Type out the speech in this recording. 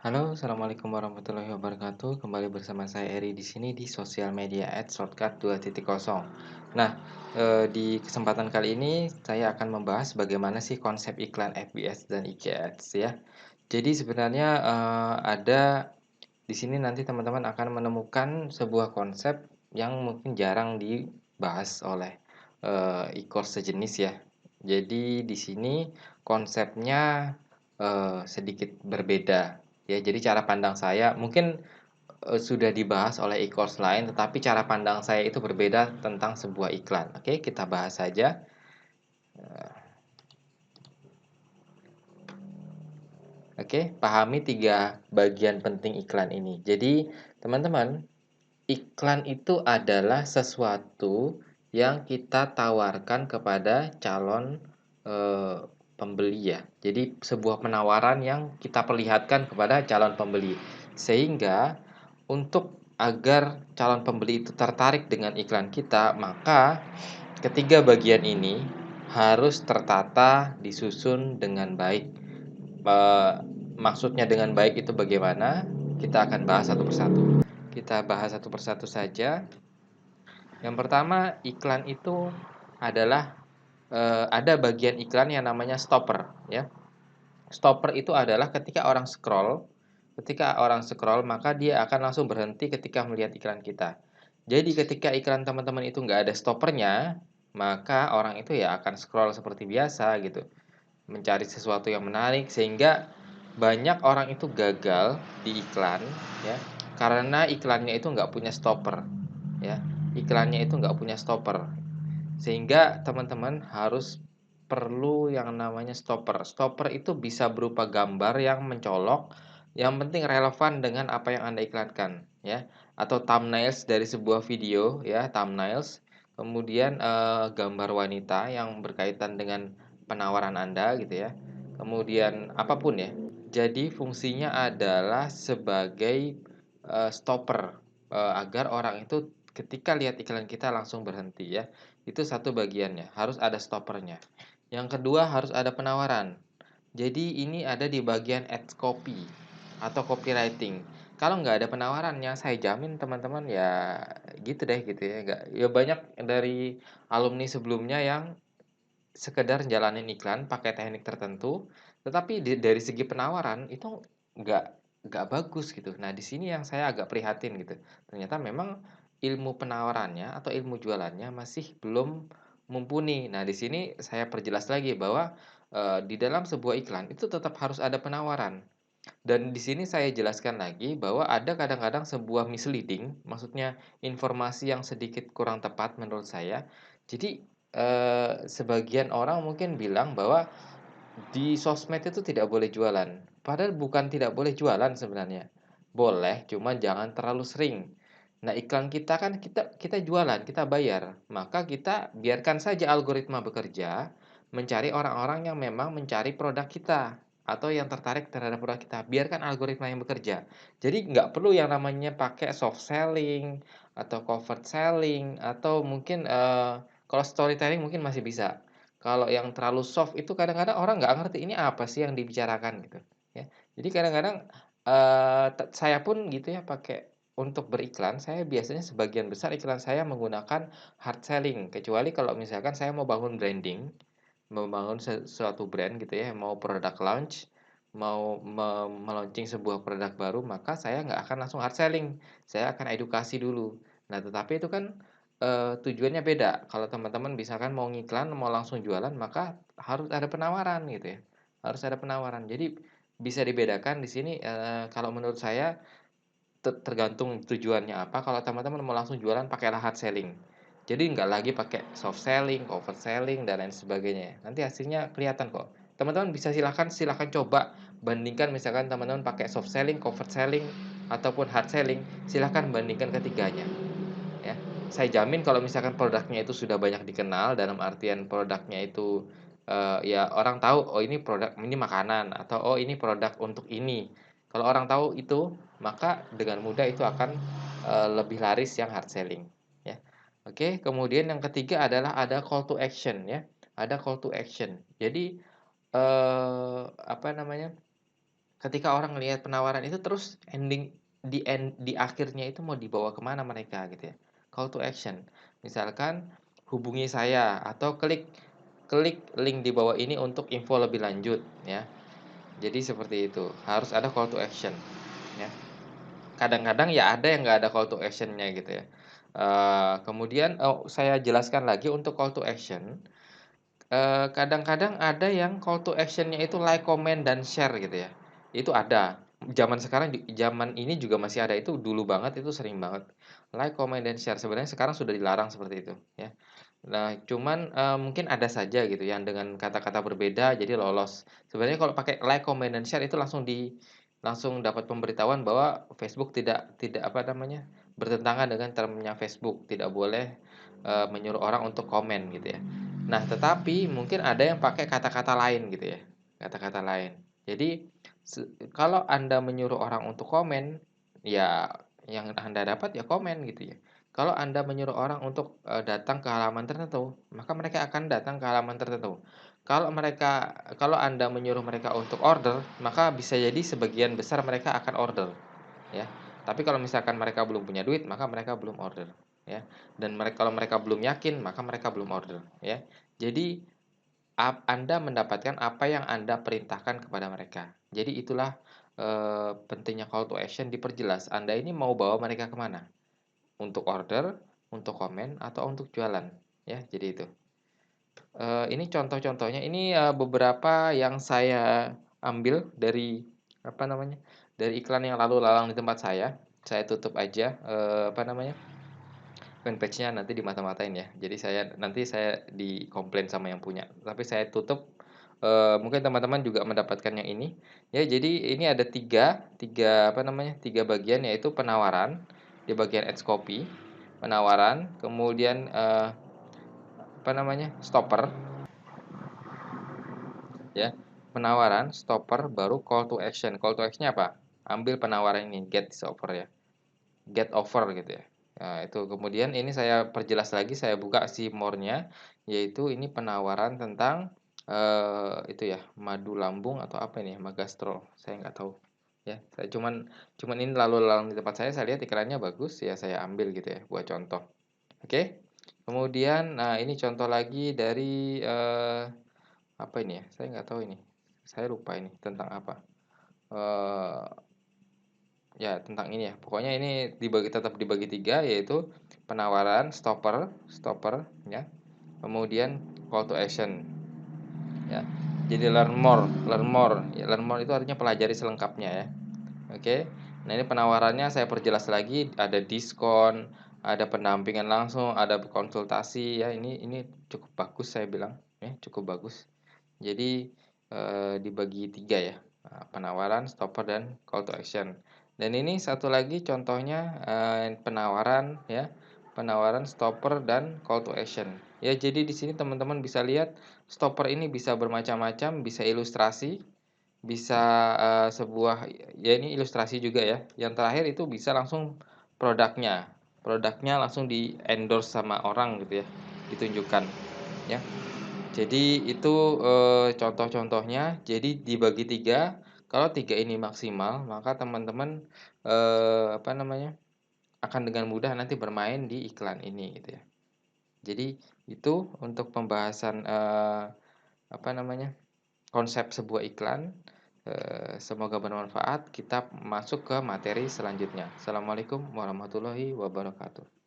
Halo, assalamualaikum warahmatullahi wabarakatuh. Kembali bersama saya Eri di sini di Sosial Media Ads Shortcut 2.0. Nah, di kesempatan kali ini saya akan membahas bagaimana sih konsep iklan FBS dan IG Ads ya. Jadi sebenarnya ada di sini nanti teman-teman akan menemukan sebuah konsep yang mungkin jarang dibahas oleh e-course sejenis ya. Jadi di sini konsepnya sedikit berbeda. Ya, jadi cara pandang saya mungkin, sudah dibahas oleh e-course lain, tetapi cara pandang saya itu berbeda tentang sebuah iklan. Oke, kita bahas saja. Oke, pahami 3 bagian penting iklan ini. Jadi, teman-teman, iklan itu adalah sesuatu yang kita tawarkan kepada calon, pembeli ya. Jadi sebuah penawaran yang kita perlihatkan kepada calon pembeli. Sehingga untuk agar calon pembeli itu tertarik dengan iklan kita, maka ketiga bagian ini harus tertata, disusun dengan baik. Maksudnya dengan baik itu bagaimana? Kita akan bahas satu persatu. Kita bahas satu persatu saja. Yang pertama, iklan itu adalah ada bagian iklan yang namanya stopper, ya. Stopper itu adalah ketika orang scroll maka dia akan langsung berhenti ketika melihat iklan kita. Jadi ketika iklan teman-teman itu nggak ada stoppernya, maka orang itu ya akan scroll seperti biasa gitu, mencari sesuatu yang menarik sehingga banyak orang itu gagal di iklan ya karena iklannya itu nggak punya stopper ya iklannya itu nggak punya stopper sehingga teman-teman harus perlu yang namanya stopper. Stopper itu bisa berupa gambar yang mencolok, yang penting relevan dengan apa yang Anda iklankan, ya. Atau thumbnails dari sebuah video, ya, thumbnails. Kemudian gambar wanita yang berkaitan dengan penawaran Anda, gitu ya. Kemudian apapun ya. Jadi fungsinya adalah sebagai stopper agar orang itu ketika lihat iklan kita langsung berhenti ya. Itu satu bagiannya, harus ada stoppernya. Yang kedua harus ada penawaran. Jadi ini ada di bagian ads copy atau copywriting. Kalau nggak ada penawarannya, saya jamin teman-teman ya gitu deh gitu ya. Nggak, ya banyak dari alumni sebelumnya yang sekedar jalanin iklan pakai teknik tertentu, tetapi dari segi penawaran itu nggak nggak bagus gitu. Nah, di sini yang saya agak prihatin gitu. Ternyata memang ilmu penawarannya atau ilmu jualannya masih belum mumpuni. Nah, di sini saya perjelas lagi bahwa, di dalam sebuah iklan itu tetap harus ada penawaran. Dan di sini saya jelaskan lagi bahwa ada kadang-kadang sebuah misleading, maksudnya informasi yang sedikit kurang tepat menurut saya. Jadi, sebagian orang mungkin bilang bahwa di sosmed itu tidak boleh jualan. Padahal bukan tidak boleh jualan sebenarnya. Boleh, cuman jangan terlalu sering. Nah, iklan kita kan kita kita jualan, kita bayar. Maka kita biarkan saja algoritma bekerja, mencari orang-orang yang memang mencari produk kita atau yang tertarik terhadap produk kita. Biarkan algoritma yang bekerja. Jadi nggak perlu yang namanya pakai soft selling atau covert selling atau mungkin kalau storytelling mungkin masih bisa. Kalau yang terlalu soft itu kadang-kadang orang nggak ngerti ini apa sih yang dibicarakan gitu, ya. Jadi kadang-kadang, saya pun gitu ya pakai untuk beriklan, saya biasanya sebagian besar iklan saya menggunakan hard selling, kecuali kalau misalkan saya mau bangun branding, membangun suatu brand gitu ya, mau produk launch, mau me-launching sebuah produk baru, maka saya nggak akan langsung hard selling, saya akan edukasi dulu. Nah, tetapi itu kan, tujuannya beda. Kalau teman-teman misalkan mau ngiklan, mau langsung jualan, maka harus ada penawaran gitu ya, harus ada penawaran. Jadi bisa dibedakan di sini, kalau menurut saya tergantung tujuannya apa, kalau teman-teman mau langsung jualan pakailah hard selling. Jadi nggak lagi pakai soft selling, cover selling, dan lain sebagainya. Nanti hasilnya kelihatan kok. Teman-teman bisa silahkan coba bandingkan misalkan teman-teman pakai soft selling, cover selling, ataupun hard selling, silahkan bandingkan ketiganya. Ya, saya jamin kalau misalkan produknya itu sudah banyak dikenal, dalam artian produknya itu ya orang tahu, oh ini produk ini makanan atau oh ini produk untuk ini. Kalau orang tahu itu, maka dengan mudah itu akan lebih laris yang hard selling, ya. Oke, kemudian yang ketiga adalah ada call to action ya. Ada call to action. Jadi apa namanya? ketika orang ngelihat penawaran itu terus di akhirnya itu mau dibawa kemana mereka gitu ya. Call to action. Misalkan hubungi saya atau klik klik link di bawah ini untuk info lebih lanjut ya. Jadi seperti itu. Harus ada call to action ya. Kadang-kadang ya ada yang nggak ada call to action-nya gitu ya. Kemudian saya jelaskan lagi untuk call to action. Kadang-kadang ada yang call to action-nya itu like, comment, dan share gitu ya. Itu ada. Zaman sekarang zaman ini juga masih ada, itu dulu banget itu sering banget. Like, comment, dan share sebenarnya sekarang sudah dilarang seperti itu ya. Nah, cuman, mungkin ada saja gitu yang dengan kata-kata berbeda jadi lolos. Sebenarnya kalau pakai like, comment, dan share itu langsung dapat pemberitahuan bahwa Facebook tidak tidak apa namanya, bertentangan dengan termnya Facebook, tidak boleh, menyuruh orang untuk komen gitu ya. Nah, tetapi mungkin ada yang pakai kata-kata lain gitu ya, kata-kata lain. Jadi, kalau Anda menyuruh orang untuk komen, ya yang Anda dapat ya komen gitu ya. Kalau Anda menyuruh orang untuk, datang ke halaman tertentu, maka mereka akan datang ke halaman tertentu. Kalau Anda menyuruh mereka untuk order, maka bisa jadi sebagian besar mereka akan order, ya. Tapi kalau misalkan mereka belum punya duit, maka mereka belum order, ya. Dan kalau mereka belum yakin, maka mereka belum order, ya. Jadi, Anda mendapatkan apa yang Anda perintahkan kepada mereka. Jadi itulah, pentingnya call to action diperjelas, Anda ini mau bawa mereka kemana? Untuk order, untuk komen, atau untuk jualan, ya, jadi itu. Ini contoh-contohnya, ini, beberapa yang saya ambil dari, apa namanya, dari iklan yang lalu lalang di tempat saya. Saya tutup aja, apa namanya, fanpage-nya nanti dimata-matain ya. Jadi nanti saya dikomplain sama yang punya, tapi saya tutup, mungkin teman-teman juga mendapatkan yang ini. Ya, jadi ini ada tiga tiga apa namanya, 3 bagian, yaitu penawaran, di bagian ads copy, penawaran, kemudian, apa namanya, stopper, ya. Penawaran, stopper, baru call to action. Call to action-nya apa? Ambil penawaran ini, get this offer ya. Get offer gitu ya. Nah, itu kemudian ini saya perjelas lagi, saya buka si more-nya, yaitu ini penawaran tentang, itu ya, madu lambung atau apa ini ya, Magastrol, saya nggak tahu. Ya, saya cuman ini lalu lalang di tempat saya lihat iklannya bagus, ya saya ambil gitu ya, buat contoh. Oke. Kemudian, nah ini contoh lagi dari, apa ini ya, saya nggak tahu ini. Saya lupa ini tentang apa. Eee Ya, tentang ini ya. Pokoknya ini tetap dibagi 3, yaitu penawaran, stopper stopper ya, kemudian call to action ya. Jadi learn more. Ya, learn more itu artinya pelajari selengkapnya ya. Oke. Nah, ini penawarannya saya perjelas lagi, ada diskon, ada pendampingan langsung, ada konsultasi ya. Ini cukup bagus saya bilang ya, cukup bagus. Jadi, dibagi 3 ya, penawaran, stopper, dan call to action. Dan ini satu lagi contohnya, penawaran ya, penawaran, stopper, dan call to action. Ya, jadi di sini teman-teman bisa lihat stopper ini bisa bermacam-macam, bisa ilustrasi, bisa, sebuah ya ini ilustrasi juga ya. Yang terakhir itu bisa langsung produknya, produknya langsung di-endorse sama orang gitu ya, ditunjukkan ya. Jadi itu, contoh-contohnya, jadi dibagi 3. Kalau 3 ini maksimal, maka teman-teman, apa namanya, akan dengan mudah nanti bermain di iklan ini gitu ya. Jadi itu untuk pembahasan, apa namanya, konsep sebuah iklan, semoga bermanfaat. Kita masuk ke materi selanjutnya. Assalamualaikum warahmatullahi wabarakatuh.